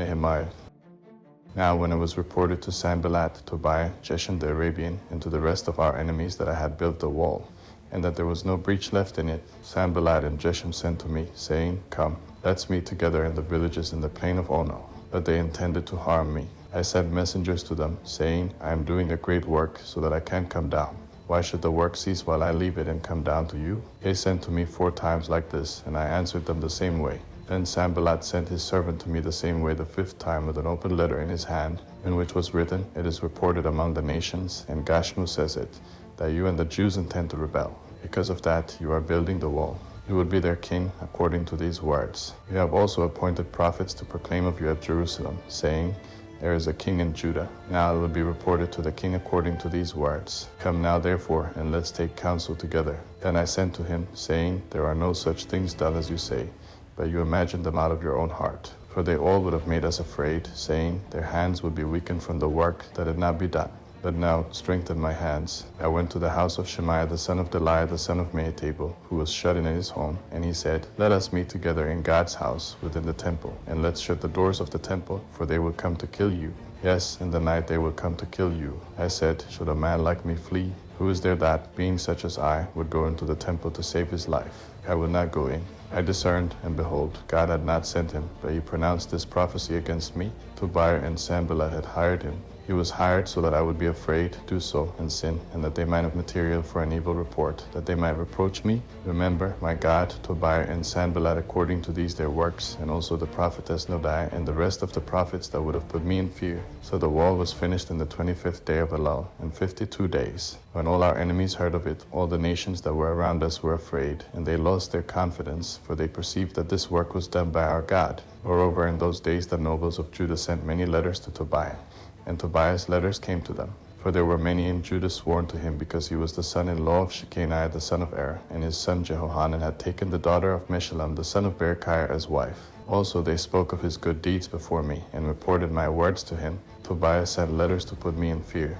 Nehemiah. Now when it was reported to Sanballat, Tobiah, Geshem the Arabian, and to the rest of our enemies that I had built the wall, and that there was no breach left in it, Sanballat and Geshem sent to me, saying, Come, let's meet together in the villages in the plain of Ono. But they intended to harm me. I sent messengers to them, saying, I am doing a great work, so that I can't come down. Why should the work cease while I leave it and come down to you? They sent to me 4 times like this, and I answered them the same way. Then Sanballat sent his servant to me the same way the 5th time with an open letter in his hand, in which was written, It is reported among the nations, and Gashmu says it, that you and the Jews intend to rebel. Because of that, you are building the wall. You will be their king according to these words. You have also appointed prophets to proclaim of you at Jerusalem, saying, There is a king in Judah. Now it will be reported to the king according to these words. Come now therefore, and let's take counsel together. Then I sent to him, saying, There are no such things done as you say, but you imagine them out of your own heart. For they all would have made us afraid, saying, Their hands would be weakened from the work that had not been done. But now strengthen my hands. I went to the house of Shemaiah the son of Delaiah the son of Mehetabel, who was shut in his home, and he said, Let us meet together in God's house within the temple, and let's shut the doors of the temple, for they will come to kill you. Yes, in the night they will come to kill you. I said, Should a man like me flee? Who is there that, being such as I, would go into the temple to save his life? I would not go in. I discerned, and behold, God had not sent him, but he pronounced this prophecy against me. Tobiah and Sanballat had hired him. He was hired so that I would be afraid, do so, and sin, and that they might have material for an evil report, that they might reproach me. Remember, my God, Tobiah and Sanballat according to these their works, and also the prophetess Noadiah, and the rest of the prophets that would have put me in fear. So the wall was finished in the 25th day of Elul, in 52 days. When all our enemies heard of it, all the nations that were around us were afraid, and they lost their confidence, for they perceived that this work was done by our God. Moreover, in those days the nobles of Judah sent many letters to Tobiah, and Tobiah's letters came to them. For there were many in Judah sworn to him, because he was the son-in-law of Shechaniah the son of Er, and his son Jehohanan had taken the daughter of Meshullam the son of Berechiah as wife. Also they spoke of his good deeds before me, and reported my words to him. Tobiah sent letters to put me in fear.